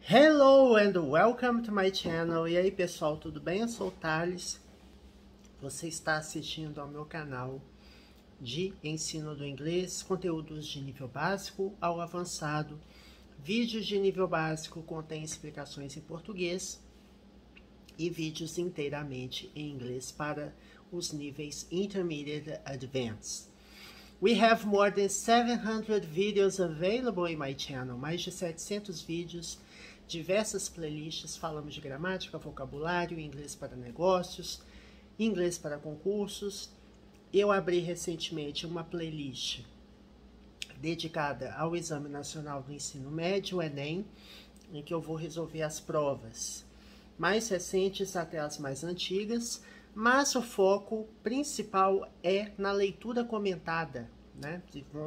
Hello and welcome to my channel. E aí pessoal, tudo bem? Eu sou o Thales. Você está assistindo ao meu canal de ensino do inglês, conteúdos de nível básico ao avançado. Vídeos de nível básico contêm explicações em português e vídeos inteiramente em inglês para os níveis Intermediate Advanced. We have more than 700 videos available in my channel. Mais de 700 vídeos, diversas playlists, falamos de gramática, vocabulário, inglês para negócios, inglês para concursos. Eu abri recentemente uma playlist dedicada ao Exame Nacional do Ensino Médio, o Enem, em que eu vou resolver as provas mais recentes até as mais antigas, mas o foco principal é na leitura comentada, né?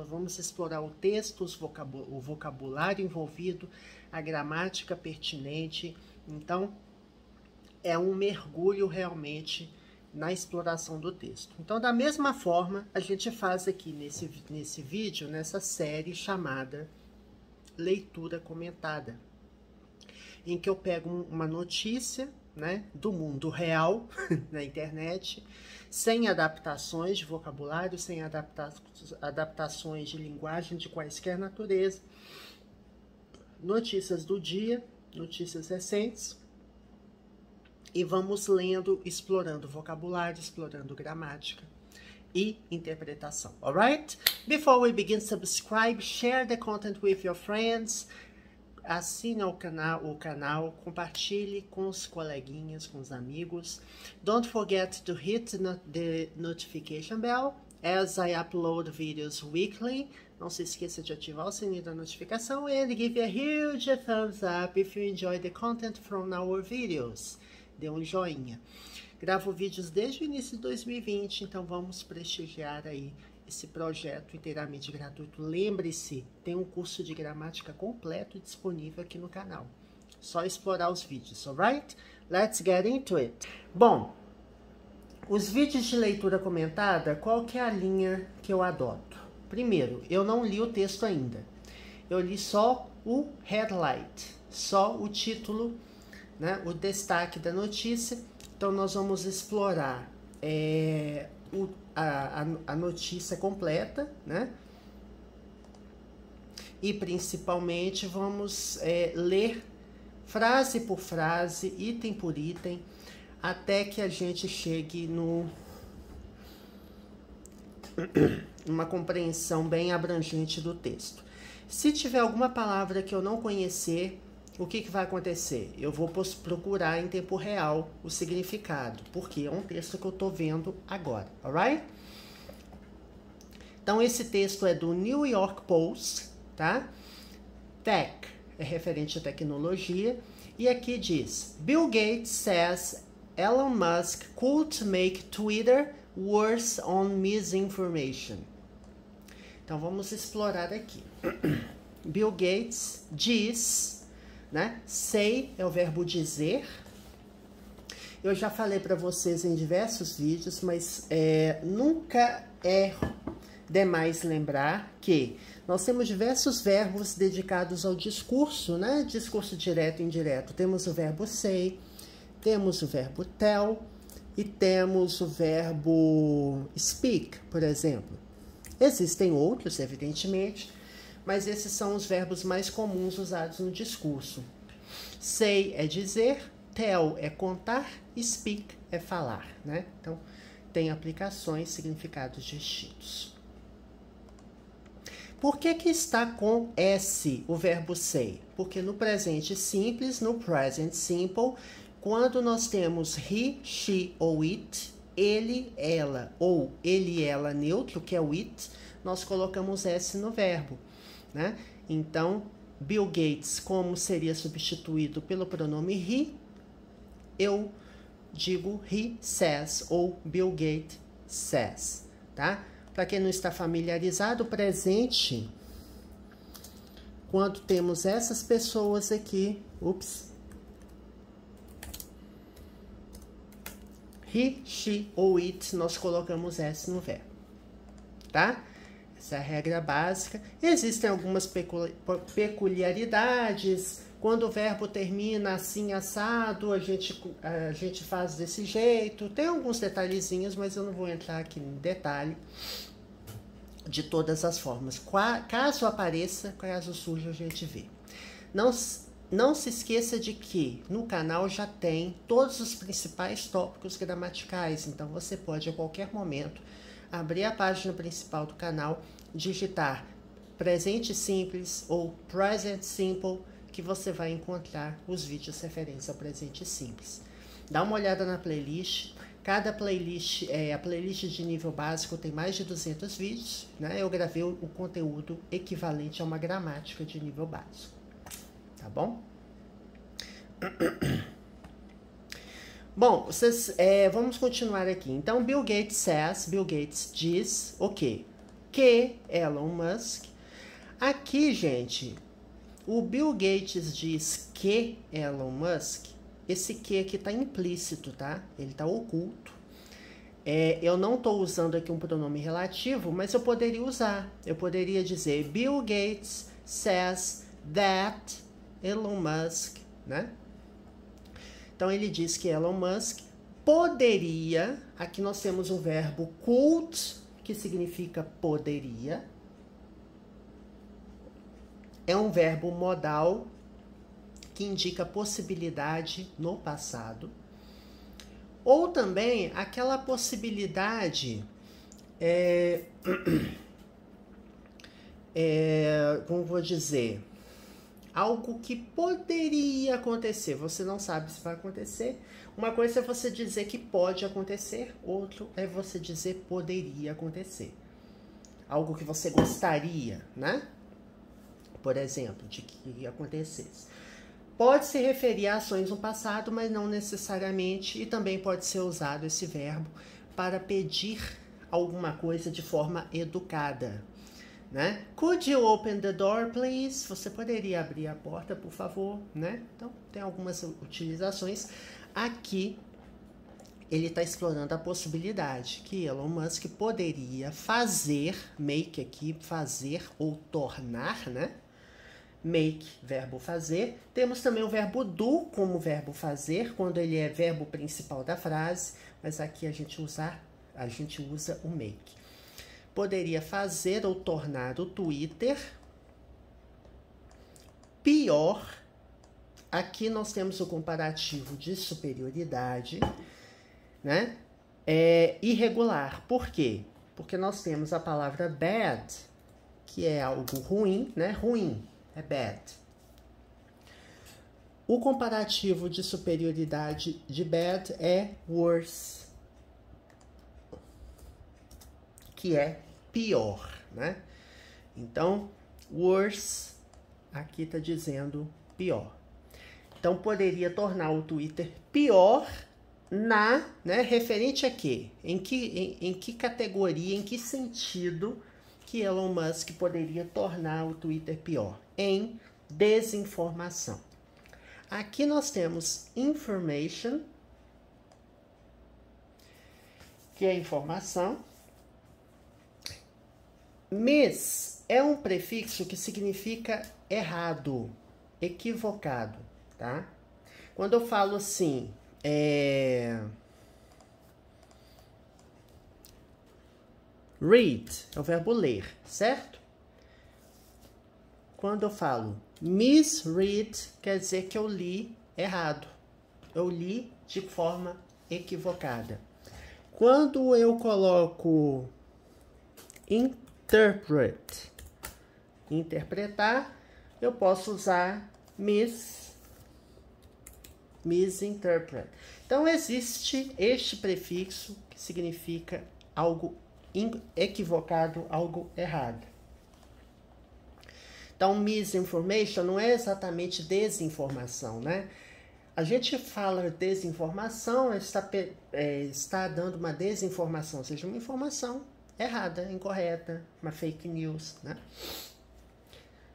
Vamos explorar o texto, o vocabulário envolvido, a gramática pertinente. Então, é um mergulho realmente na exploração do texto. Então, da mesma forma, a gente faz aqui nesse vídeo, nessa série chamada Leitura Comentada, em que eu pego uma notícia, né, do mundo real na internet, sem adaptações de vocabulário, sem adaptações de linguagem de quaisquer natureza, notícias do dia, notícias recentes, e vamos lendo, explorando vocabulário, explorando gramática e interpretação. Alright? Before we begin, subscribe, share the content with your friends. Assine o canal, compartilhe com os coleguinhas, com os amigos. Don't forget to hit the notification bell as I upload videos weekly. Não se esqueça de ativar o sininho da notificação and give a huge thumbs up if you enjoy the content from our videos. Dê um joinha. Gravo vídeos desde o início de 2020, então vamos prestigiar aí esse projeto inteiramente gratuito. Lembre-se, tem um curso de gramática completo disponível aqui no canal. Só explorar os vídeos, alright? Let's get into it. Bom, os vídeos de leitura comentada, qual que é a linha que eu adoto? Primeiro, eu não li o texto ainda. Eu li só o headlight, só o título, né, o destaque da notícia. Então, nós vamos explorar a notícia completa, né? E principalmente vamos ler frase por frase, item por item, até que a gente chegue numa compreensão bem abrangente do texto. Se tiver alguma palavra que eu não conhecer, o que vai acontecer? Eu vou procurar em tempo real o significado, porque é um texto que eu estou vendo agora, alright? Então, esse texto é do New York Post, tá? Tech é referente à tecnologia, e aqui diz: Bill Gates says Elon Musk could make Twitter worse on misinformation. Então, vamos explorar aqui. Bill Gates diz, né? Say é o verbo dizer. Eu já falei para vocês em diversos vídeos, mas nunca é demais lembrar que nós temos diversos verbos dedicados ao discurso, né? Discurso direto e indireto. Temos o verbo say, temos o verbo tell e temos o verbo speak, por exemplo. Existem outros, evidentemente, mas esses são os verbos mais comuns usados no discurso. Say é dizer, tell é contar, speak é falar, né? Então, tem aplicações, significados distintos. Por que está com S o verbo say? Porque no presente simples, no present simple, quando nós temos he, she ou it, ele, ela ou ele, ela neutro, que é o it, nós colocamos S no verbo, né? Então, Bill Gates, como seria substituído pelo pronome he, eu digo he says ou Bill Gates says, tá? Para quem não está familiarizado, o presente, quando temos essas pessoas aqui, he, she ou it, nós colocamos S no verbo, tá? Essa é a regra básica. Existem algumas peculiaridades, Quando o verbo termina assim, assado, a gente faz desse jeito. Tem alguns detalhezinhos, mas eu não vou entrar aqui em detalhe de todas as formas. Caso apareça, caso surja, a gente vê. Não se esqueça de que no canal já tem todos os principais tópicos gramaticais. Então, você pode, a qualquer momento, abrir a página principal do canal, digitar presente simples ou present simple, que você vai encontrar os vídeos referentes ao presente simples. Dá uma olhada na playlist. Cada playlist, a playlist de nível básico tem mais de 200 vídeos, né? Eu gravei o conteúdo equivalente a uma gramática de nível básico, tá bom? Bom, vamos continuar aqui. Então, Bill Gates diz o quê? Que Elon Musk. Aqui, gente, o Bill Gates diz que Elon Musk, esse que aqui está implícito, tá? Ele está oculto. Eu não estou usando aqui um pronome relativo, mas eu poderia usar. Eu poderia dizer Bill Gates says that Elon Musk, né? Então, ele diz que Elon Musk poderia, aqui nós temos o verbo could, que significa poderia. É um verbo modal que indica possibilidade no passado. Ou também aquela possibilidade, como vou dizer, algo que poderia acontecer. Você não sabe se vai acontecer. Uma coisa é você dizer que pode acontecer, outro é você dizer poderia acontecer. Algo que você gostaria, né? Por exemplo, de que acontecesse. Pode se referir a ações no passado, mas não necessariamente, e também pode ser usado esse verbo para pedir alguma coisa de forma educada, né? Could you open the door, please? Você poderia abrir a porta, por favor, né? Então, tem algumas utilizações. Aqui, ele está explorando a possibilidade que Elon Musk poderia fazer, make aqui, fazer ou tornar, né? Make, verbo fazer. Temos também o verbo do como verbo fazer, quando ele é verbo principal da frase, mas aqui a gente usa o make. Poderia fazer ou tornar o Twitter pior. Aqui nós temos o comparativo de superioridade, né? Irregular. Por quê? Porque nós temos a palavra bad, que é algo ruim, né? Ruim. É bad. O comparativo de superioridade de bad é worse, que é pior, né? Então, worse, aqui está dizendo pior. Então, poderia tornar o Twitter pior né, referente a quê? Em que categoria, em que sentido que Elon Musk poderia tornar o Twitter pior? Em desinformação. Aqui nós temos information, que é informação. Mis é um prefixo que significa errado, equivocado, tá? Quando eu falo assim, read é o verbo ler, certo? Quando eu falo misread, quer dizer que eu li errado. Eu li de forma equivocada. Quando eu coloco interpret, interpretar, eu posso usar misinterpret. Então, existe este prefixo que significa algo equivocado, algo errado. Então, misinformation não é exatamente desinformação, né? A gente fala desinformação, está dando uma desinformação, ou seja, uma informação errada, incorreta, uma fake news, né?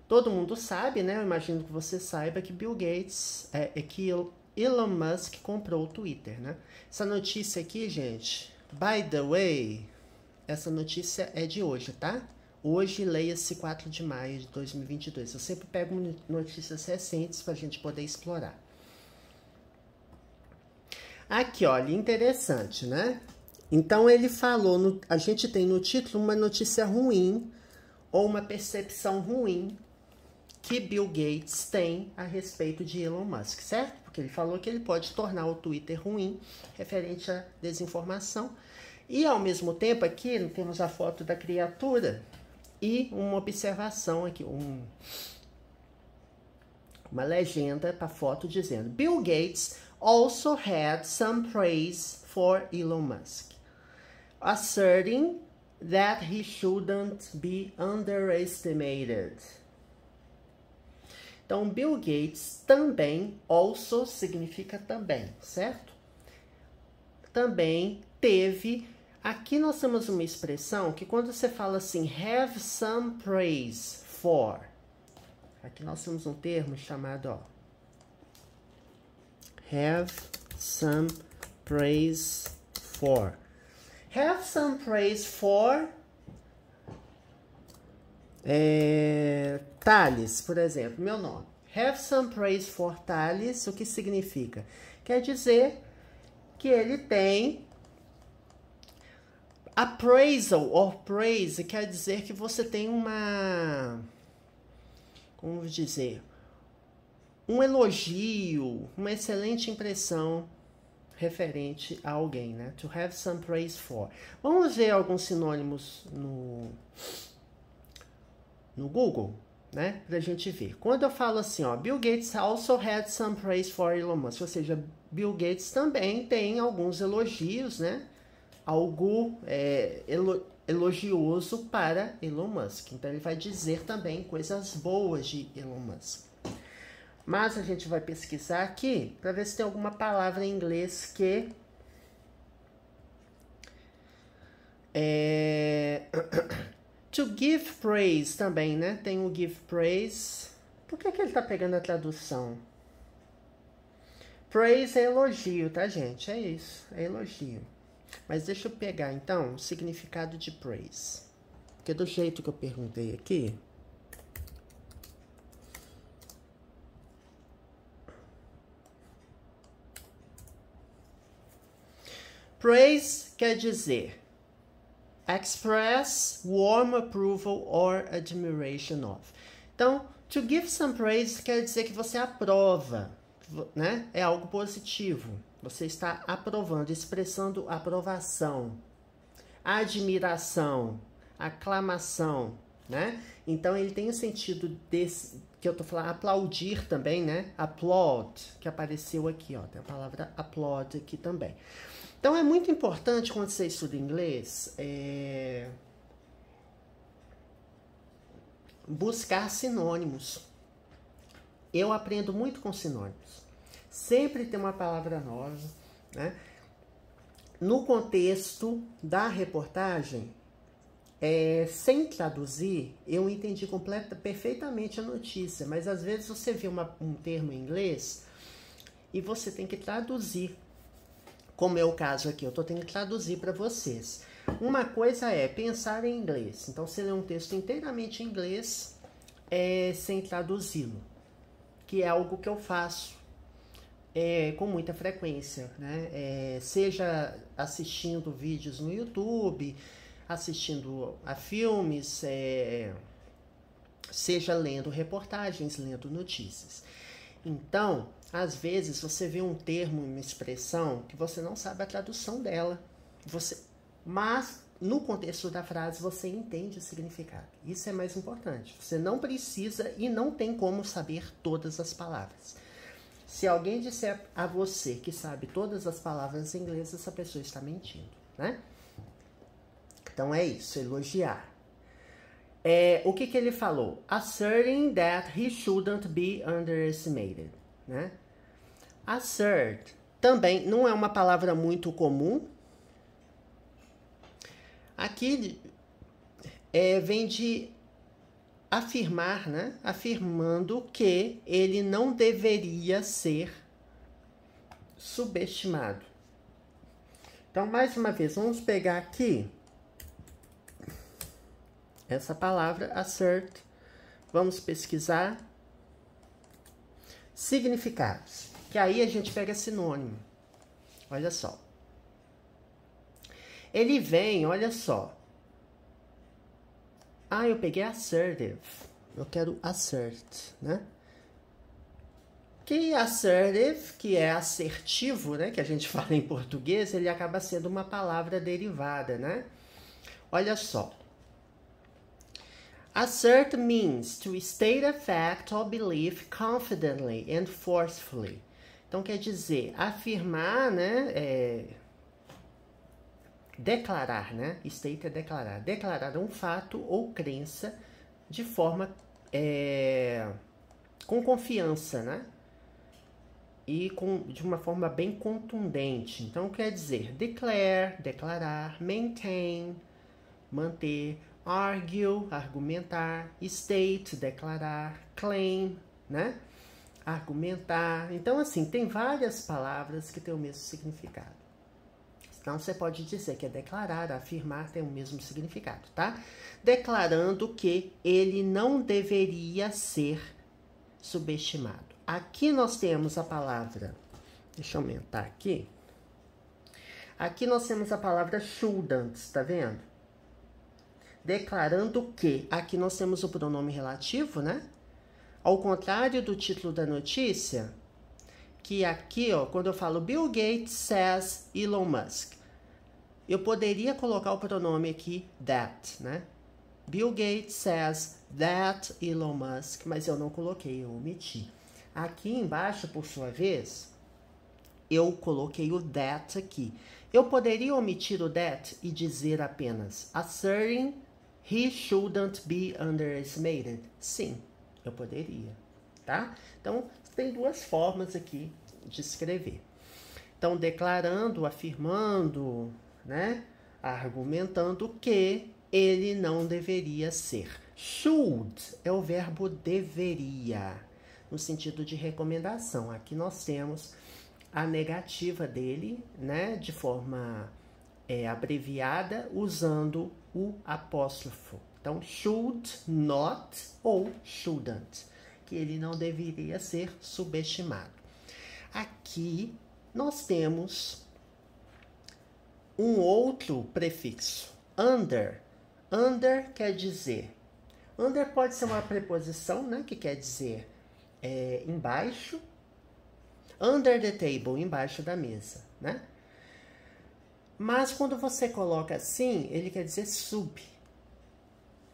Todo mundo sabe, né? Eu imagino que você saiba que Bill Gates, que Elon Musk comprou o Twitter, né? Essa notícia aqui, gente, by the way, essa notícia é de hoje, tá? Hoje, leia-se 4 de maio de 2022. Eu sempre pego notícias recentes para a gente poder explorar. Aqui, olha, interessante, né? Então, ele falou, a gente tem no título uma notícia ruim ou uma percepção ruim que Bill Gates tem a respeito de Elon Musk, certo? Porque ele falou que ele pode tornar o Twitter ruim, referente à desinformação. E, ao mesmo tempo, aqui temos a foto da criatura e uma observação aqui, uma legenda para a foto dizendo: Bill Gates also had some praise for Elon Musk, asserting that he shouldn't be underestimated. Então, Bill Gates também, also significa também, certo? Também teve, aqui nós temos uma expressão que quando você fala assim, have some praise for, aqui nós temos um termo chamado, ó, have some praise for. Have some praise for Thales, por exemplo, meu nome. Have some praise for Thales, o que significa? Quer dizer que ele tem appraisal or praise, quer dizer que você tem uma, como dizer, um elogio, uma excelente impressão referente a alguém, né? To have some praise for. Vamos ver alguns sinônimos no Google, né? Pra gente ver. Quando eu falo assim, ó, Bill Gates also had some praise for Elon Musk, ou seja, Bill Gates também tem alguns elogios, né? Algo elogioso para Elon Musk. Então, ele vai dizer também coisas boas de Elon Musk. Mas a gente vai pesquisar aqui para ver se tem alguma palavra em inglês que to give praise também, né? Tem o give praise. Por que ele tá pegando a tradução? Praise é elogio, tá, gente? É isso, é elogio. Mas deixa eu pegar, então, o significado de praise. Porque do jeito que eu perguntei aqui, praise quer dizer express warm approval or admiration of. Então, to give some praise quer dizer que você aprova, né? É algo positivo. Você está aprovando, expressando aprovação, admiração, aclamação, né? Então, ele tem o sentido desse, que eu tô falando, aplaudir também, né? Applaud, que apareceu aqui, ó. Tem a palavra applaud aqui também. Então, é muito importante quando você estuda inglês, buscar sinônimos. Eu aprendo muito com sinônimos. Sempre tem uma palavra nova, né? No contexto da reportagem, sem traduzir, eu entendi perfeitamente a notícia, mas às vezes você vê um termo em inglês e você tem que traduzir. Como é o caso aqui, eu estou tendo que traduzir para vocês. Uma coisa é pensar em inglês. Então, você lê um texto inteiramente em inglês sem traduzi-lo. Que é algo que eu faço com muita frequência, né? Seja assistindo vídeos no YouTube, assistindo a filmes, seja lendo reportagens, lendo notícias. Então, às vezes, você vê um termo, uma expressão, que você não sabe a tradução dela. Mas, no contexto da frase, você entende o significado. Isso é mais importante. Você não precisa e não tem como saber todas as palavras. Se alguém disser a você que sabe todas as palavras em inglês, essa pessoa está mentindo, né? Então, é isso, elogiar. O que ele falou? Asserting that he shouldn't be underestimated, né? Assert também não é uma palavra muito comum. Aqui vem de afirmar, né? Afirmando que ele não deveria ser subestimado. Então, mais uma vez, vamos pegar aqui essa palavra assert. Vamos pesquisar significados, que aí a gente pega sinônimo. Olha só. Ele vem, olha só. Ah, eu peguei assertive. Eu quero assert, né? Que assertive, que é assertivo, né? Que a gente fala em português, ele acaba sendo uma palavra derivada, né? Olha só. Assert means to state a fact or belief confidently and forcefully. Então, quer dizer, afirmar, né? Declarar, né? State é declarar. Declarar um fato ou crença de forma... com confiança, né? E de uma forma bem contundente. Então, quer dizer, declare, declarar, maintain, manter, argue, argumentar, state, declarar, claim, né? Argumentar. Então, assim, tem várias palavras que têm o mesmo significado. Então, você pode dizer que é declarar, afirmar, tem o mesmo significado, tá? Declarando que ele não deveria ser subestimado. Aqui nós temos a palavra, deixa eu aumentar aqui. Aqui nós temos a palavra shouldn't, tá vendo? Declarando que, aqui nós temos o pronome relativo, né? Ao contrário do título da notícia, que aqui, ó, quando eu falo Bill Gates says Elon Musk, eu poderia colocar o pronome aqui that, né? Bill Gates says that Elon Musk, mas eu não coloquei, eu omiti. Aqui embaixo, por sua vez, eu coloquei o that aqui. Eu poderia omitir o that e dizer apenas asserting he shouldn't be underestimated. Sim, eu poderia, tá? Então, tem duas formas aqui de escrever. Então, declarando, afirmando, né? Argumentando que ele não deveria ser. Should é o verbo deveria, no sentido de recomendação. Aqui nós temos a negativa dele, né? De forma abreviada, usando o apóstrofo. Então, should not ou shouldn't, que ele não deveria ser subestimado. Aqui nós temos um outro prefixo, under. Under quer dizer, under pode ser uma preposição, né, que quer dizer embaixo, under the table, embaixo da mesa, né? Mas quando você coloca assim, ele quer dizer sub.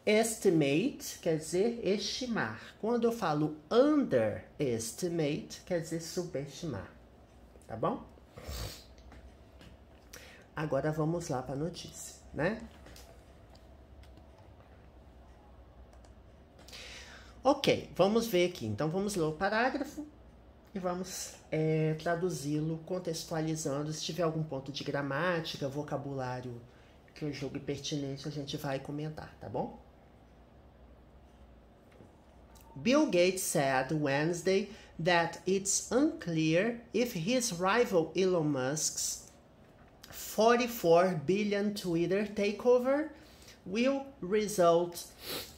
Estimate quer dizer estimar. Quando eu falo underestimate, quer dizer subestimar. Tá bom? Agora vamos lá para a notícia, né? Ok, vamos ver aqui. Então, vamos ler o parágrafo e vamos traduzi-lo, contextualizando. Se tiver algum ponto de gramática, vocabulário que eu julgue pertinente, a gente vai comentar, tá bom? Bill Gates said Wednesday that it's unclear if his rival Elon Musk's $44 billion Twitter takeover will result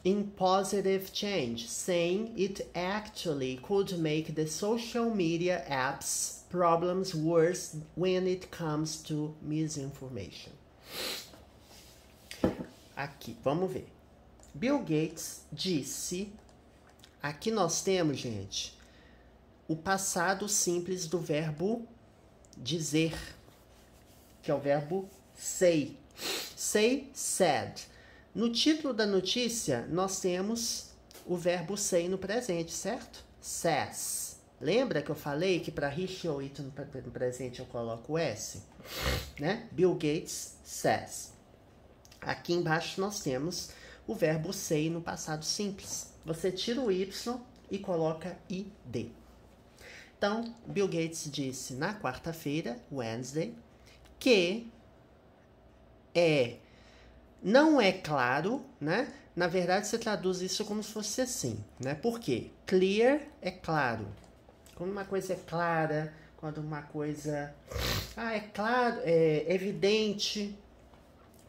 in positive change, saying it actually could make the social media apps problems worse when it comes to misinformation. Aqui, vamos ver. Bill Gates disse, aqui nós temos, gente, o passado simples do verbo dizer, que é o verbo say. Say, said. No título da notícia, nós temos o verbo say no presente, certo? Says. Lembra que eu falei que para he, she ou it no presente eu coloco o S? Né? Bill Gates says. Aqui embaixo nós temos o verbo say no passado simples. Você tira o Y e coloca id. Então, Bill Gates disse na quarta-feira, Wednesday, que não é claro, né? Na verdade, você traduz isso como se fosse assim, né? Por quê? Clear é claro. Quando uma coisa é clara, quando uma coisa é claro, é evidente,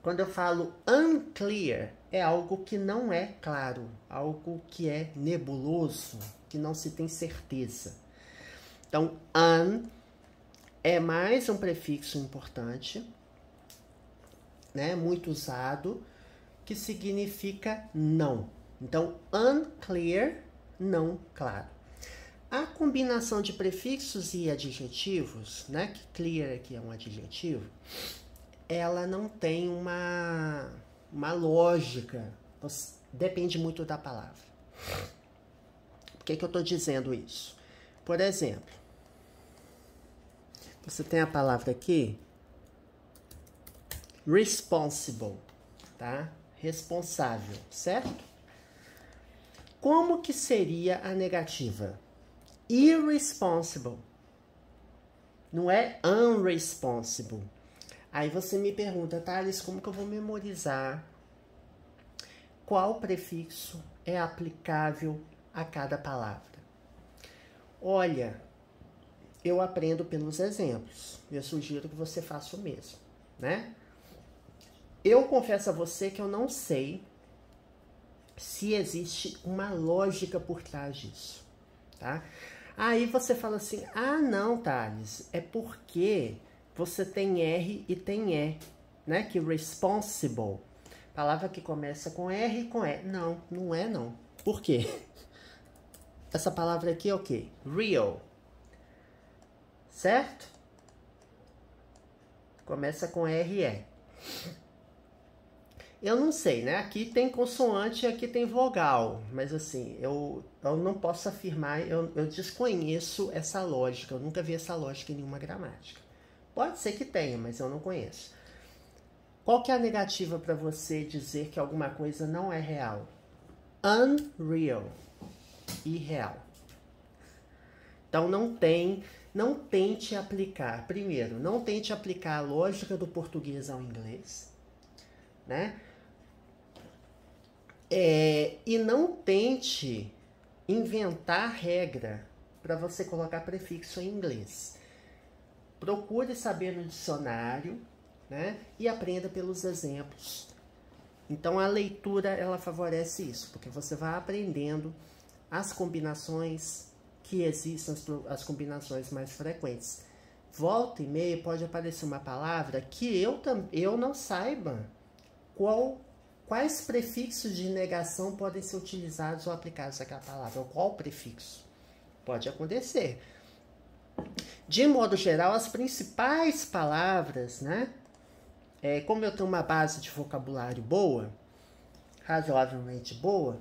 Quando eu falo unclear, é algo que não é claro, algo que é nebuloso, que não se tem certeza. Então, un é mais um prefixo importante, né, muito usado, que significa não. Então, unclear, não claro. A combinação de prefixos e adjetivos, né, que clear aqui é um adjetivo, ela não tem uma lógica, depende muito da palavra. Por que eu estou dizendo isso? Por exemplo, você tem a palavra aqui, responsible, tá? Responsável, certo? Como que seria a negativa? Irresponsible. Não é unresponsible. Aí você me pergunta, Thales, como que eu vou memorizar qual prefixo é aplicável a cada palavra? Olha, eu aprendo pelos exemplos. Eu sugiro que você faça o mesmo, né? Eu confesso a você que eu não sei se existe uma lógica por trás disso, tá? Aí você fala assim, ah não, Thales, é porque você tem R e tem E, né? Que responsible, palavra que começa com R e com E. Não, não é não. Por quê? Essa palavra aqui é o quê? Real, certo? Começa com R e E. Eu não sei, né? Aqui tem consoante e aqui tem vogal. Mas assim, eu não posso afirmar, eu desconheço essa lógica. Eu nunca vi essa lógica em nenhuma gramática. Pode ser que tenha, mas eu não conheço. Qual que é a negativa para você dizer que alguma coisa não é real? Unreal. Irreal. Então não tente aplicar. Primeiro, não tente aplicar a lógica do português ao inglês, né? E não tente inventar regra para você colocar prefixo em inglês. Procure saber no dicionário, né? E aprenda pelos exemplos. Então a leitura ela favorece isso, porque você vai aprendendo as combinações que existem, as combinações mais frequentes. Volta e meia pode aparecer uma palavra que eu não saiba quais prefixos de negação podem ser utilizados ou aplicados àquela palavra, ou qual prefixo. Pode acontecer. De modo geral, as principais palavras, né? Como eu tenho uma base de vocabulário boa, razoavelmente boa,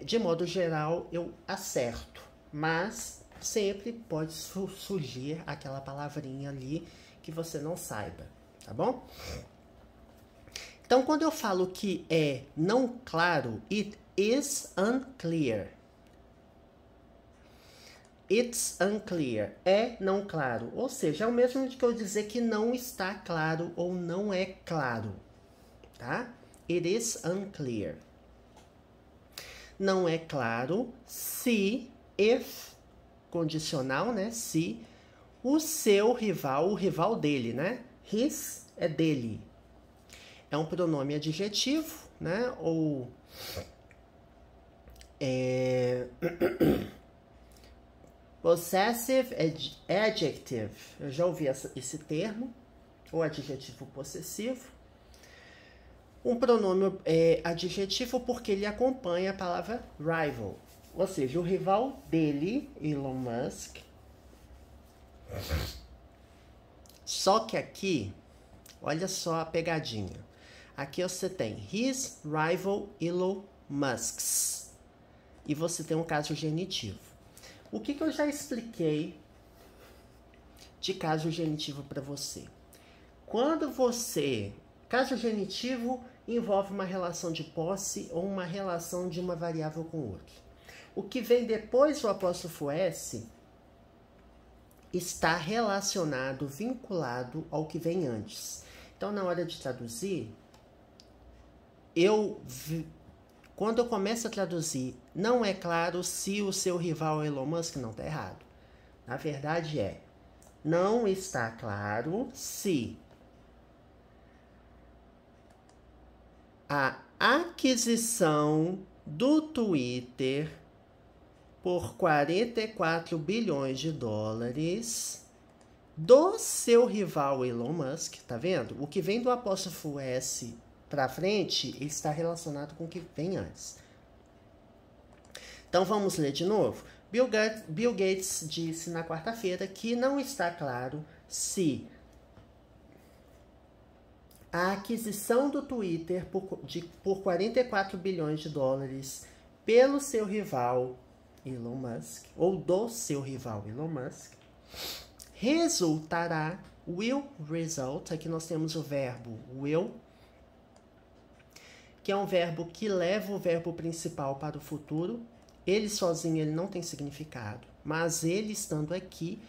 de modo geral eu acerto. Mas sempre pode surgir aquela palavrinha ali que você não saiba, tá bom? Então, quando eu falo que é não claro, it is unclear. It's unclear. É não claro. Ou seja, é o mesmo de que eu dizer que não está claro ou não é claro. Tá? It is unclear. Não é claro se, if, condicional, né? Se o seu rival, o rival dele, né? His é dele. É um pronome adjetivo, né? Ou possessive adjective. Eu já ouvi esse termo, ou adjetivo possessivo. Um pronome adjetivo porque ele acompanha a palavra rival. Ou seja, o rival dele, Elon Musk. Só que aqui, olha só a pegadinha. Aqui você tem his rival Elon Musk's. E você tem um caso genitivo. O que eu já expliquei de caso genitivo para você? Quando caso genitivo envolve uma relação de posse ou uma relação de uma variável com outra. O que vem depois do apóstrofo S está relacionado, vinculado ao que vem antes. Então, na hora de traduzir, quando eu começo a traduzir, não é claro se o seu rival é Elon Musk, não está errado. Na verdade não está claro se a aquisição do Twitter por 44 bilhões de dólares do seu rival Elon Musk, tá vendo? O que vem do apóstrofo S para frente, ele está relacionado com o que vem antes. Então vamos ler de novo. Bill Gates disse na quarta-feira que não está claro se a aquisição do Twitter por 44 bilhões de dólares pelo seu rival Elon Musk, ou do seu rival Elon Musk, resultará, will result, aqui nós temos o verbo will, que é um verbo que leva o verbo principal para o futuro. Ele sozinho ele não tem significado, mas ele estando aqui,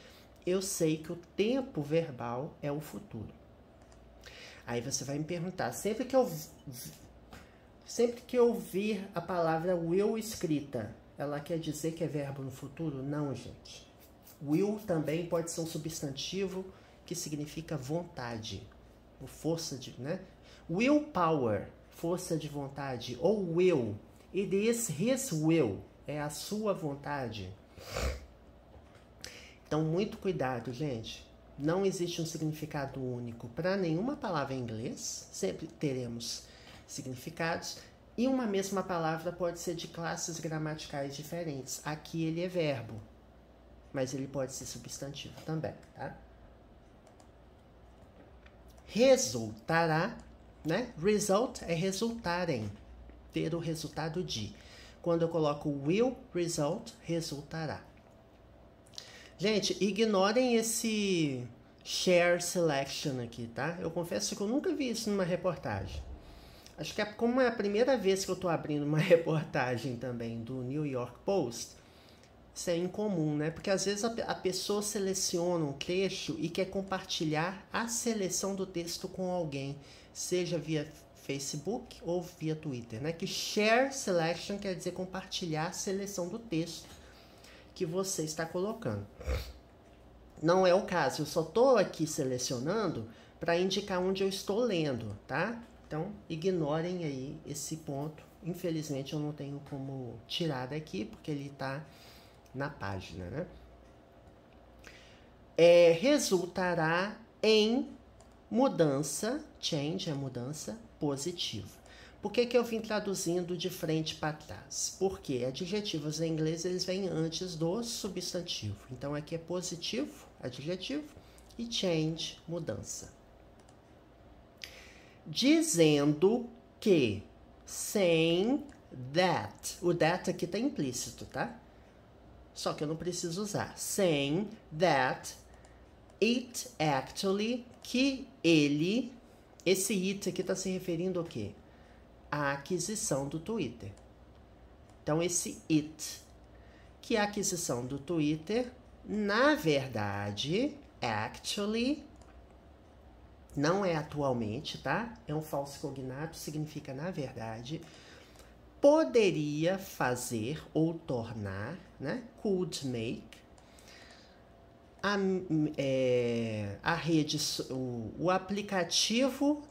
eu sei que o tempo verbal é o futuro. Aí você vai me perguntar, sempre que eu vir a palavra will escrita, ela quer dizer que é verbo no futuro? Não, gente. Will também pode ser um substantivo que significa vontade, ou força de, né? Willpower, força de vontade, ou will. It is his will, é a sua vontade. Então, muito cuidado, gente. Não existe um significado único para nenhuma palavra em inglês. Sempre teremos significados. E uma mesma palavra pode ser de classes gramaticais diferentes. Aqui ele é verbo, mas ele pode ser substantivo também, tá? Resultará, né? Result é resultar em, ter o resultado de. Quando eu coloco will result, resultará. Gente, ignorem esse share selection aqui, tá? Eu confesso que eu nunca vi isso numa reportagem. Acho que como é a primeira vez que eu tô abrindo uma reportagem também do New York Post, isso é incomum, né? Porque às vezes a pessoa seleciona um trecho e quer compartilhar a seleção do texto com alguém, seja via Facebook ou via Twitter, né? Que share selection quer dizer compartilhar a seleção do texto que você está colocando. Não é o caso, eu só estou aqui selecionando para indicar onde eu estou lendo, tá? Então, ignorem aí esse ponto. Infelizmente, eu não tenho como tirar daqui, porque ele está na página, né? Resultará em mudança, change é mudança, positiva. Por que eu vim traduzindo de frente para trás? Porque adjetivos em inglês eles vêm antes do substantivo. Então aqui é positivo, adjetivo, e change, mudança. Dizendo que sem that, o that aqui está implícito, tá? Só que eu não preciso usar. Saying that it actually, que ele, esse it aqui está se referindo ao quê? A aquisição do Twitter. Então, esse it, que é a aquisição do Twitter, na verdade, actually, não é atualmente, tá? É um falso cognato, significa na verdade, poderia fazer ou tornar, né? Could make a rede, o aplicativo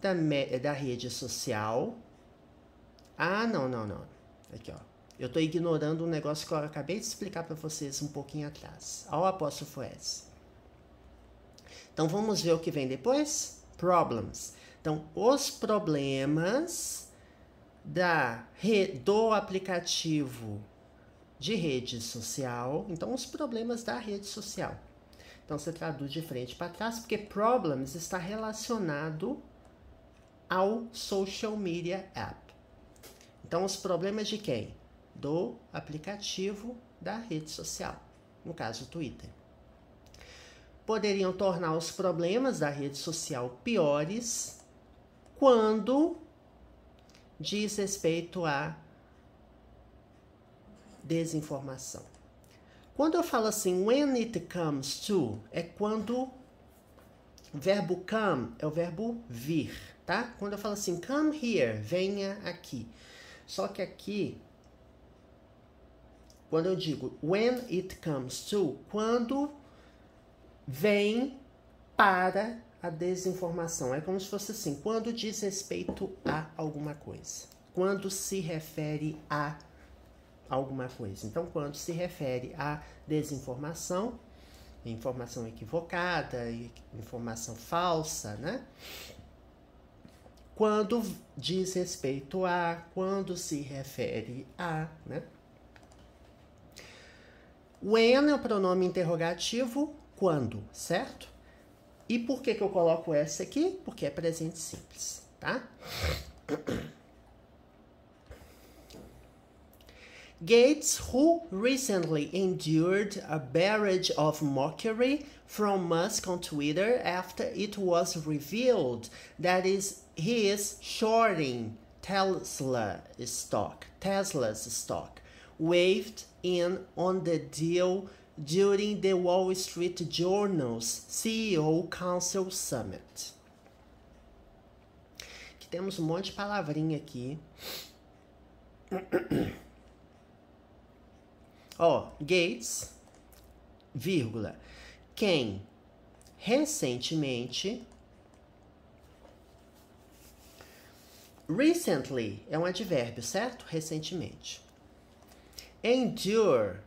da rede social. Ah, não. Aqui, ó. Eu tô ignorando um negócio que eu acabei de explicar para vocês um pouquinho atrás. Ao apóstrofo S. Então, vamos ver o que vem depois? Problems. Então, os problemas do aplicativo de rede social. Então, os problemas da rede social. Então, você traduz de frente para trás, porque problems está relacionado ao social media app. Então, os problemas de quem? Do aplicativo da rede social, no caso, o Twitter. Poderiam tornar os problemas da rede social piores quando diz respeito à desinformação. Quando eu falo assim, when it comes to, é quando o verbo come é o verbo vir, tá? Quando eu falo assim, come here, venha aqui. Só que aqui, quando eu digo when it comes to, quando vem para a desinformação. É como se fosse assim, quando diz respeito a alguma coisa. Quando se refere a alguma coisa. Então, quando se refere a desinformação, informação equivocada, informação falsa, né? Quando diz respeito a, quando se refere a, né? When é o pronome interrogativo, quando, certo? E por que eu coloco essa aqui? Porque é presente simples, tá? Gates, who recently endured a barrage of mockery from Musk on Twitter after it was revealed that he is shorting Tesla's stock, weighed in on the deal during the Wall Street Journal's CEO Council Summit. Aqui temos um monte de palavrinha aqui. Ó, Gates, vírgula, quem recentemente, recently é um advérbio, certo? Recentemente. Endure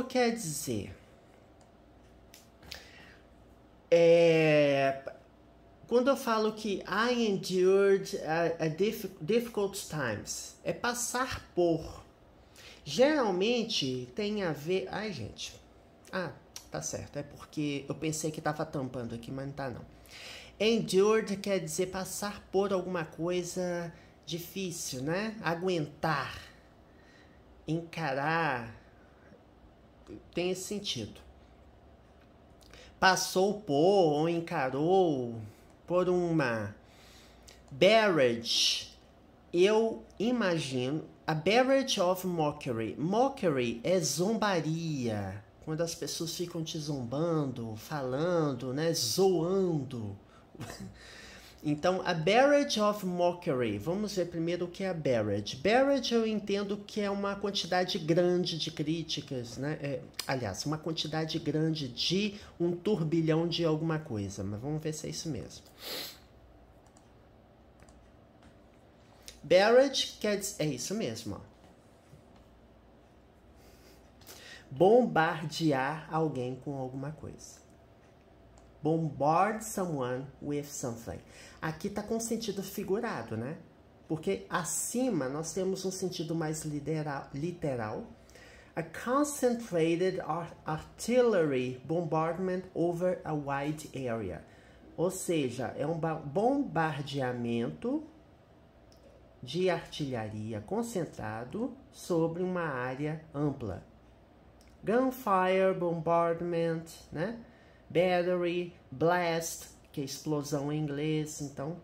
quer dizer, quando eu falo que I endured a difficult times, é passar por. Geralmente tem a ver... Ai, gente. Tá certo. É porque eu pensei que tava tampando aqui, mas não tá, não. Endured quer dizer passar por alguma coisa difícil, né? Aguentar. Encarar. Tem esse sentido. Passou por ou encarou por uma barrage. Eu imagino... A barrage of mockery. Mockery é zombaria. Quando as pessoas ficam te zombando, falando, né? Zoando. Então, a barrage of mockery. Vamos ver primeiro o que é a barrage. Barrage eu entendo que é uma quantidade grande de críticas, né? Aliás, uma quantidade grande de um turbilhão de alguma coisa. Mas vamos ver se é isso mesmo. Barrage quer dizer... É isso mesmo, ó. Bombardear alguém com alguma coisa. Bombard someone with something. Aqui tá com sentido figurado, né? Porque acima nós temos um sentido mais literal. A concentrated artillery bombardment over a wide area. Ou seja, é um bombardeamento de artilharia concentrado sobre uma área ampla. Gunfire, bombardment, né? Battery, blast, que é explosão em inglês. Então,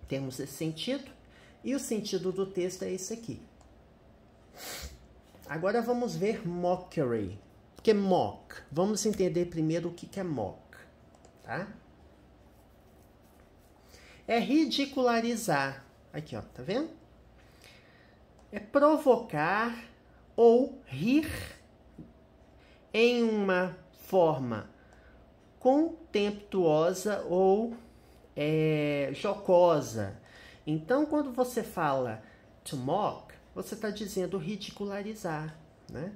temos esse sentido. E o sentido do texto é esse aqui. Agora vamos ver mockery. Que mock? Vamos entender primeiro o que é mock, tá? É ridicularizar. Aqui, ó, tá vendo? É provocar ou rir em uma forma contemptuosa ou jocosa. Então, quando você fala to mock, você está dizendo ridicularizar, né?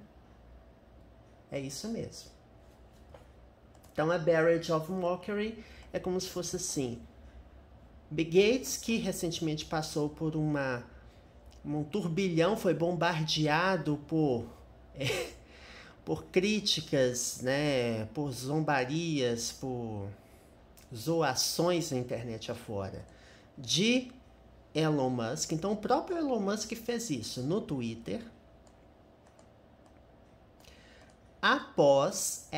É isso mesmo. Então, a barrage of mockery é como se fosse assim. Gates, que recentemente passou por um turbilhão, foi bombardeado por críticas, né, por zombarias, por zoações na internet afora, de Elon Musk. Então, o próprio Elon Musk fez isso no Twitter. Após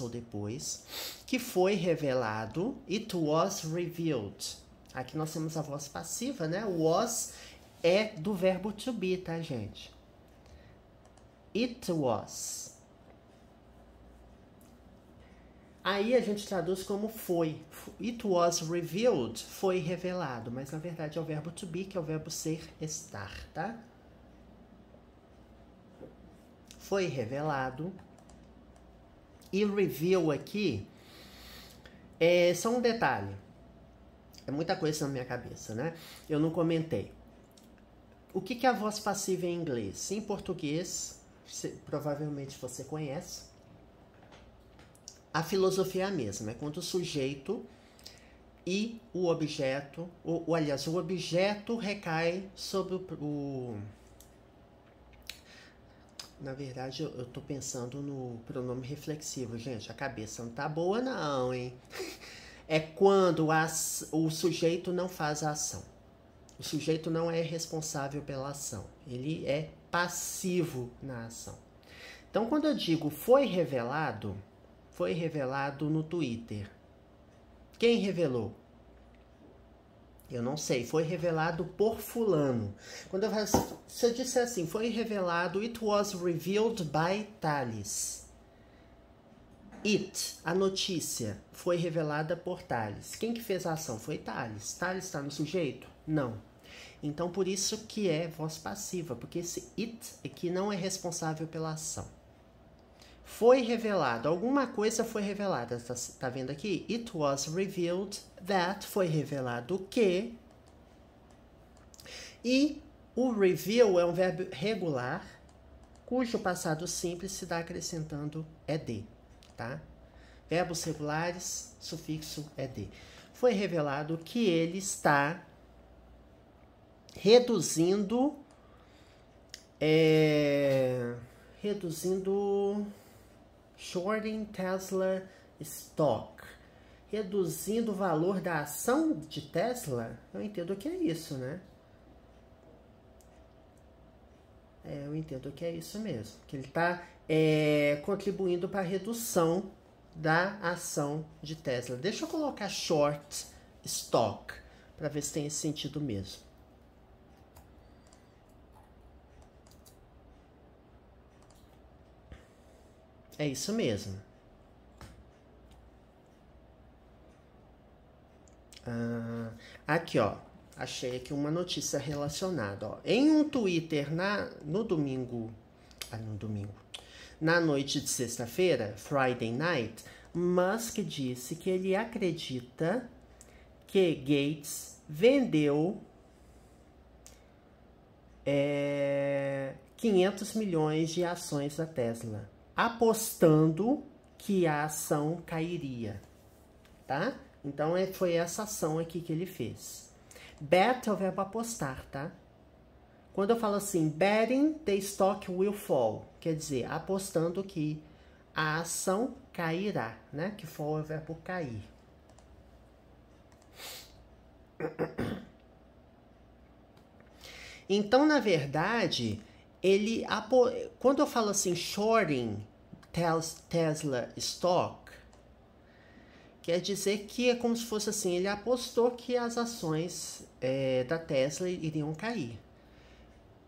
ou depois, que foi revelado, it was revealed. Aqui nós temos a voz passiva, né? O was é do verbo to be, tá, gente? It was. Aí a gente traduz como foi. It was revealed, foi revelado, mas na verdade é o verbo to be, que é o verbo ser, estar, tá? Foi revelado. E reveal aqui Só um detalhe. É muita coisa na minha cabeça, né? Eu não comentei. O que é a voz passiva em inglês? Em português, provavelmente você conhece. A filosofia é a mesma. É quando o sujeito e o objeto, aliás, o objeto recai sobre Na verdade, eu tô pensando no pronome reflexivo, gente. A cabeça não tá boa não, hein? É quando o sujeito não faz a ação. O sujeito não é responsável pela ação. Ele é passivo na ação. Então, quando eu digo foi revelado no Twitter. Quem revelou? Eu não sei, foi revelado por fulano. Se eu disser assim, foi revelado, it was revealed by Thales. A notícia, foi revelada por Thales. Quem que fez a ação? Foi Thales. Thales está no sujeito? Não. Então, por isso que é voz passiva, porque esse it aqui não é responsável pela ação. Foi revelado, alguma coisa foi revelada, tá vendo aqui? It was revealed that, foi revelado que. E o reveal é um verbo regular, cujo passado simples se dá acrescentando ed, tá? Verbos regulares, sufixo ed. Foi revelado que ele está reduzindo shorting Tesla stock, reduzindo o valor da ação de Tesla. Eu entendo que é isso, né? Eu entendo que é isso mesmo, que ele está contribuindo para a redução da ação de Tesla. Deixa eu colocar short stock para ver se tem esse sentido mesmo. É isso mesmo. Aqui, ó. Achei aqui uma notícia relacionada. Ó. Em um Twitter no domingo. Na noite de sexta-feira, Friday night, Musk disse que ele acredita que Gates vendeu 500 milhões de ações da Tesla, apostando que a ação cairia, tá? Então, foi essa ação aqui que ele fez. Bet é o verbo apostar, tá? Quando eu falo assim, betting the stock will fall, quer dizer, apostando que a ação cairá, né? Que fall é o verbo cair. Então, na verdade, quando eu falo assim, shorting Tesla stock, quer dizer que é como se fosse assim, ele apostou que as ações da Tesla iriam cair.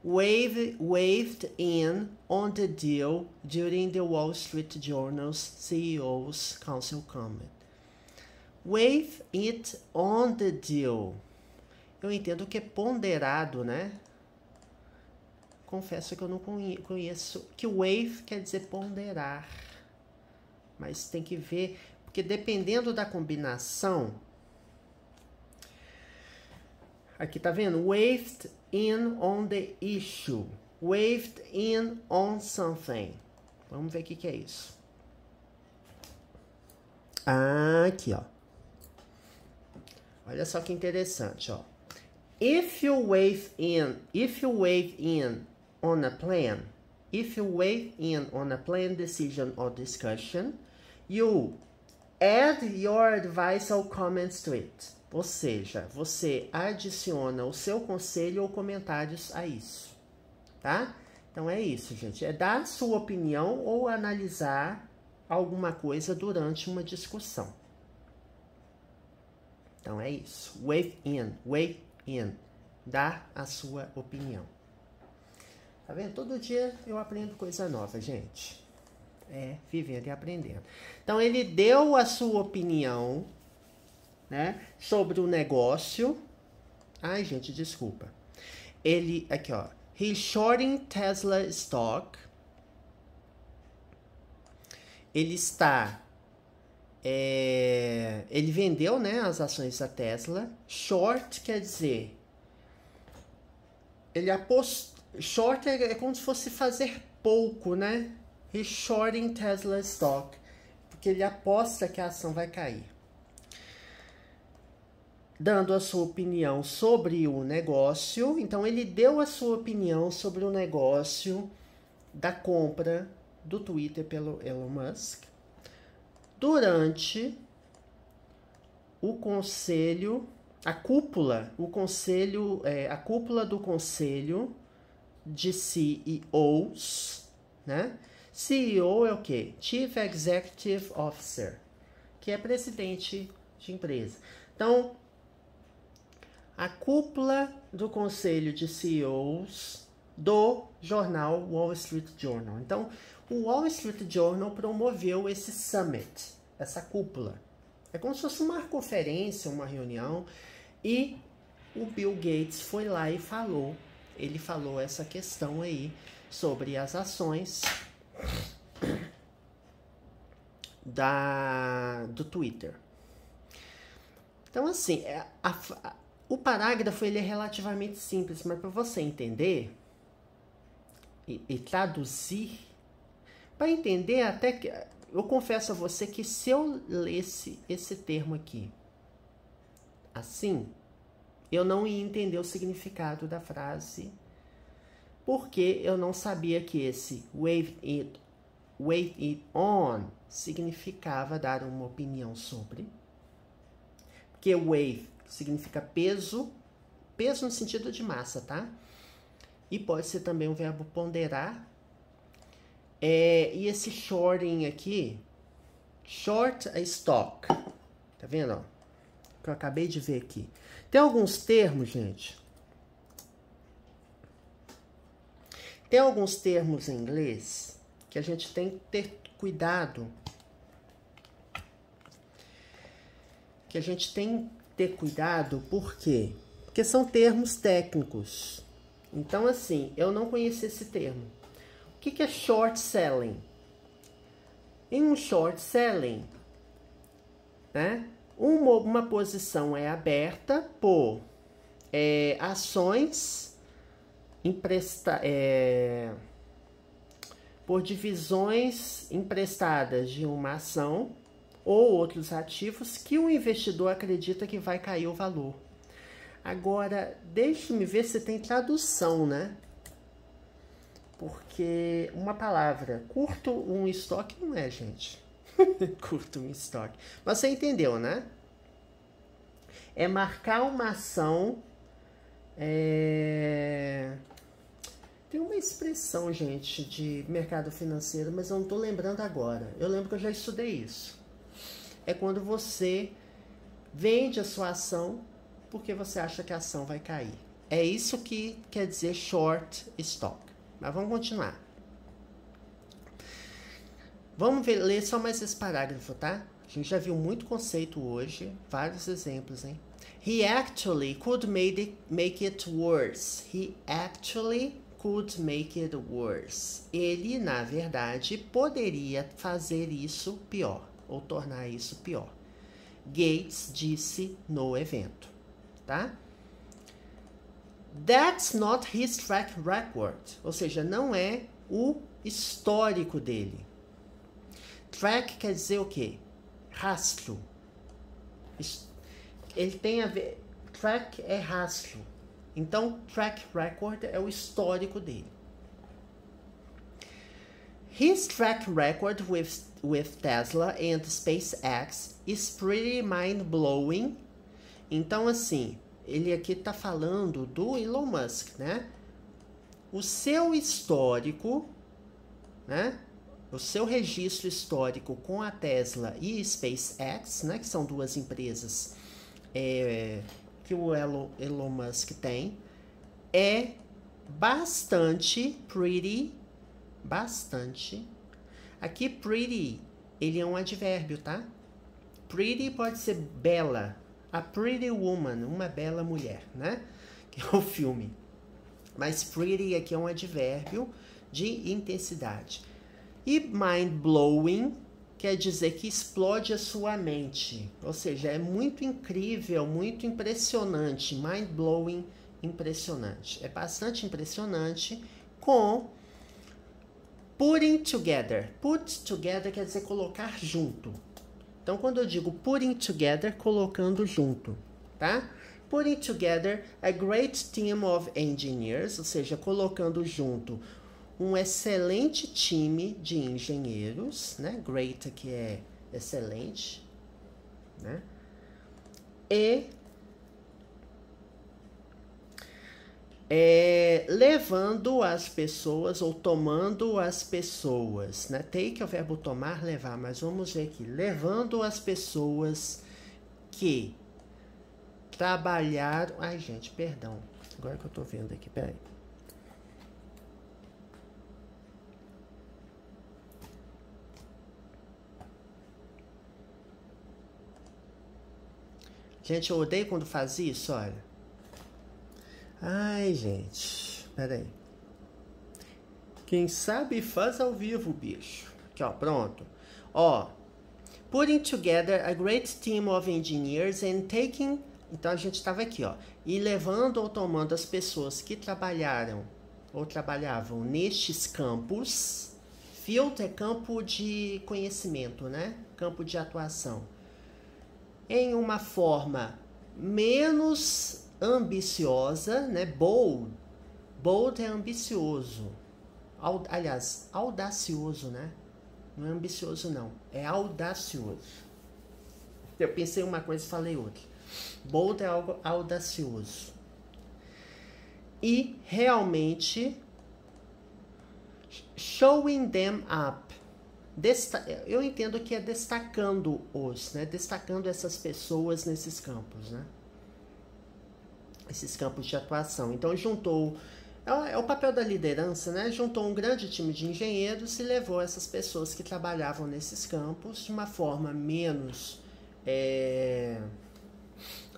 Waved in on the deal during the Wall Street Journal's CEO's Council comment. Wave it on the deal. Eu entendo que é ponderado, né? Confesso que eu não conheço. Que wave quer dizer ponderar. Mas tem que ver, porque dependendo da combinação. Aqui tá vendo? Waved in on the issue. Waved in on something. Vamos ver o que é isso. Aqui, ó. Olha só que interessante, ó. If you wave in on a plan, decision or discussion, you add your advice or comments to it. Ou seja, você adiciona o seu conselho ou comentários a isso, tá? Então é isso, gente. É dar sua opinião ou analisar alguma coisa durante uma discussão. Então é isso. Wave in. Dar a sua opinião. Tá vendo? Todo dia eu aprendo coisa nova, gente. Vivendo e aprendendo. Então ele deu a sua opinião, né, sobre o negócio. Ai, gente, desculpa. Ele, aqui, ó. He's shorting Tesla stock. Ele está ele vendeu, né, as ações da Tesla. Short quer dizer, ele apostou. Short é como se fosse fazer pouco, né? He's shorting Tesla stock, porque ele aposta que a ação vai cair. Dando a sua opinião sobre o negócio. Então, ele deu a sua opinião sobre o negócio da compra do Twitter pelo Elon Musk durante o conselho, a cúpula do conselho de CEOs, né? CEO é o quê? Chief Executive Officer, que é presidente de empresa. Então, a cúpula do conselho de CEOs do jornal Wall Street Journal. Então, o Wall Street Journal promoveu esse summit, essa cúpula. É como se fosse uma conferência, uma reunião, e o Bill Gates foi lá e falou. Ele falou essa questão aí sobre as ações do Twitter. Então, assim, o parágrafo ele é relativamente simples, mas para você entender e traduzir, para entender até que... Eu confesso a você que se eu lesse esse termo aqui assim, eu não ia entender o significado da frase, porque eu não sabia que esse wave it on significava dar uma opinião sobre. Porque wave significa peso, peso no sentido de massa, tá? E pode ser também um verbo ponderar. E esse shorting aqui, short a stock, tá vendo? Ó? Que eu acabei de ver aqui. Tem alguns termos, gente. Tem alguns termos em inglês que a gente tem que ter cuidado. Por quê? Porque são termos técnicos. Então, assim, eu não conhecia esse termo. O que é short selling? Em um short selling, né, uma posição é aberta por ações por divisões emprestadas de uma ação ou outros ativos que o investidor acredita que vai cair o valor. Agora, deixe-me ver se tem tradução, né? Porque uma palavra, curto um estoque não é, gente. Curto um estoque. Mas você entendeu, né? É marcar uma ação. Tem uma expressão, gente, de mercado financeiro, mas eu não estou lembrando agora. Eu lembro que eu já estudei isso. É quando você vende a sua ação porque você acha que a ação vai cair. É isso que quer dizer short stock. Mas vamos continuar. Vamos ler só mais esse parágrafo, tá? A gente já viu muito conceito hoje, vários exemplos, hein? He actually could make it worse. He actually could make it worse. Ele, na verdade, poderia fazer isso pior, ou tornar isso pior. Gates disse no evento, tá? That's not his track record. Ou seja, não é o histórico dele. Track quer dizer o quê? Rastro. Ele tem a ver... Track é rastro. Então, track record é o histórico dele. His track record with Tesla and SpaceX is pretty mind-blowing. Então, assim, ele aqui está falando do Elon Musk, né? O seu histórico, né? O seu registro histórico com a Tesla e SpaceX, né? Que são duas empresas que o Elon Musk tem, é bastante bastante. Aqui, pretty, ele é um advérbio, tá? Pretty pode ser bela. A Pretty Woman, uma bela mulher, né? Que é o filme. Mas pretty aqui é um advérbio de intensidade. E mind-blowing quer dizer que explode a sua mente. Ou seja, é muito incrível, muito impressionante, mind-blowing, impressionante. É bastante impressionante com putting together. Put together quer dizer colocar junto. Então, quando eu digo putting together, colocando junto, tá? Putting together a great team of engineers, ou seja, colocando junto um excelente time de engenheiros, né? Great aqui é excelente, né? E levando as pessoas ou tomando as pessoas, né? Take é o verbo tomar, levar, mas vamos ver aqui. Levando as pessoas que trabalharam... Ai, gente, perdão. Agora que eu tô vendo aqui, peraí. Gente, eu odeio quando faz isso, olha. Ai, gente, peraí. Quem sabe faz ao vivo, bicho. Aqui, ó, pronto. Ó, putting together a great team of engineers and taking... Então, a gente estava aqui, ó. E levando ou tomando as pessoas que trabalharam ou trabalhavam nestes campos. Field é campo de conhecimento, né? Campo de atuação. Em uma forma menos ambiciosa, né? Bold. Bold é ambicioso. Aliás, audacioso, né? Não é ambicioso, não. É audacioso. Eu pensei uma coisa e falei outra. Bold é algo audacioso. E realmente showing them up. Eu entendo que é destacando-os, né? Destacando essas pessoas nesses campos, né? Esses campos de atuação. Então, juntou... É o papel da liderança, né? Juntou um grande time de engenheiros e levou essas pessoas que trabalhavam nesses campos de uma forma menos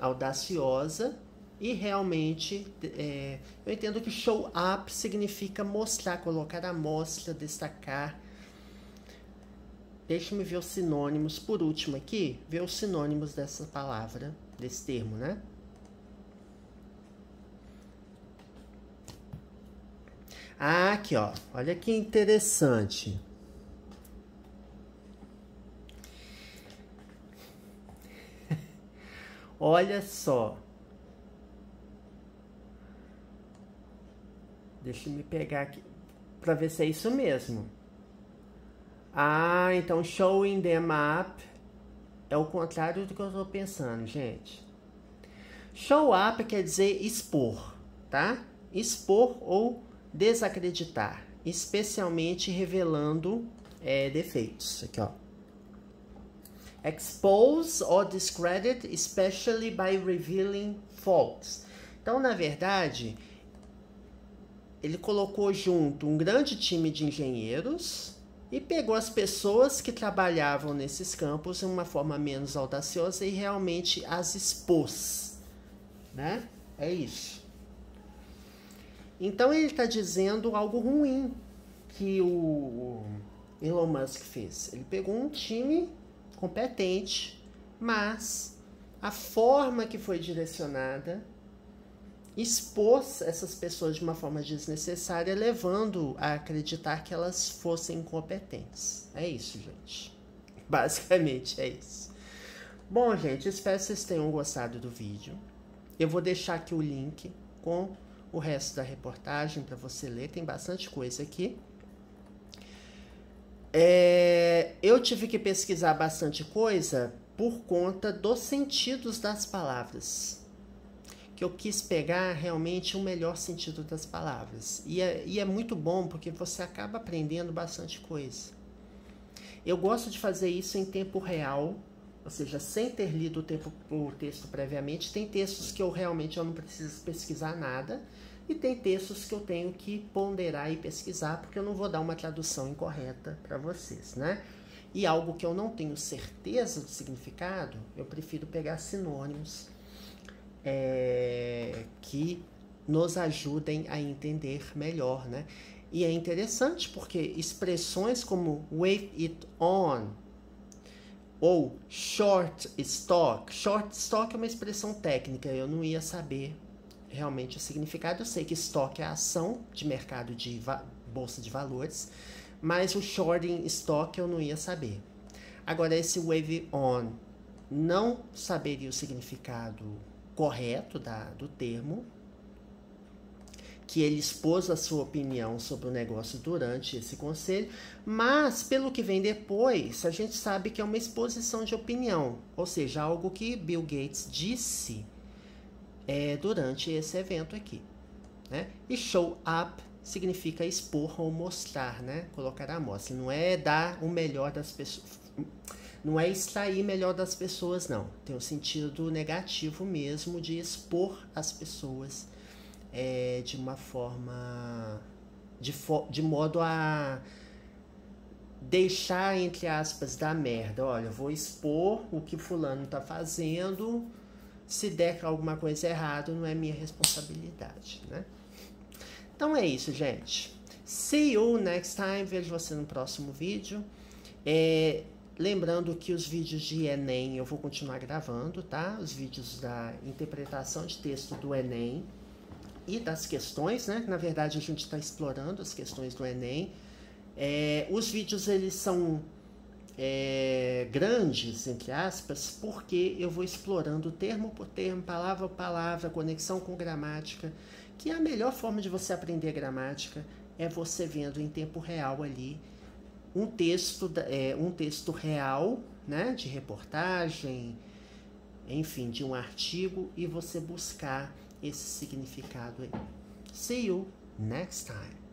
audaciosa e realmente... eu entendo que show up significa mostrar, colocar à mostra, destacar. Deixa-me ver os sinônimos. Por último aqui, ver os sinônimos dessa palavra, desse termo, né? Ah, aqui, ó. Olha que interessante. Olha só. Deixa eu me pegar aqui para ver se é isso mesmo. Ah, então showing them up é o contrário do que eu tô pensando, gente. Show up quer dizer expor, tá? Expor ou desacreditar, especialmente revelando defeitos. Aqui, ó. Expose or discredit, especially by revealing faults. Então, na verdade, ele colocou junto um grande time de engenheiros e pegou as pessoas que trabalhavam nesses campos de uma forma menos audaciosa e realmente as expôs, né? É isso. Então ele está dizendo algo ruim que o Elon Musk fez. Ele pegou um time competente, mas a forma que foi direcionada expôs essas pessoas de uma forma desnecessária, levando a acreditar que elas fossem incompetentes. É isso, gente. Basicamente é isso. Bom, gente, espero que vocês tenham gostado do vídeo. Eu vou deixar aqui o link com o resto da reportagem para você ler. Tem bastante coisa aqui. Eu tive que pesquisar bastante coisa por conta dos sentidos das palavras. Que eu quis pegar realmente o melhor sentido das palavras. E é muito bom porque você acaba aprendendo bastante coisa. Eu gosto de fazer isso em tempo real, ou seja, sem ter lido o texto previamente. Tem textos que eu não preciso pesquisar nada, e tem textos que eu tenho que ponderar e pesquisar, porque eu não vou dar uma tradução incorreta para vocês, né? E algo que eu não tenho certeza do significado, eu prefiro pegar sinônimos que nos ajudem a entender melhor, né? E é interessante porque expressões como wave it on, Ou short stock. Short stock é uma expressão técnica, eu não ia saber realmente o significado. Eu sei que stock é a ação de mercado de bolsa de valores, mas o shorting stock eu não ia saber. Agora, esse wave on, não saberia o significado correto do termo, que ele expôs a sua opinião sobre o negócio durante esse conselho, mas pelo que vem depois, a gente sabe que é uma exposição de opinião, ou seja, algo que Bill Gates disse durante esse evento aqui, né? E show up significa expor ou mostrar, né? Colocar à mostra, não é dar o melhor das pessoas, não é extrair melhor das pessoas, não. Tem um sentido negativo mesmo de expor as pessoas de uma forma, de modo a deixar, entre aspas, dar merda. Olha, eu vou expor o que fulano tá fazendo, se der alguma coisa errada, não é minha responsabilidade, né? Então é isso, gente. See you next time. Vejo você no próximo vídeo. Lembrando que os vídeos de Enem eu vou continuar gravando, tá? Os vídeos da interpretação de texto do Enem e das questões, né? Na verdade, a gente está explorando as questões do Enem. Os vídeos, eles são grandes, entre aspas, porque eu vou explorando termo por termo, palavra por palavra, conexão com gramática, que a melhor forma de você aprender gramática é você vendo em tempo real ali um texto real, né, de reportagem, enfim, de um artigo, e você buscar esse significado aí. See you next time.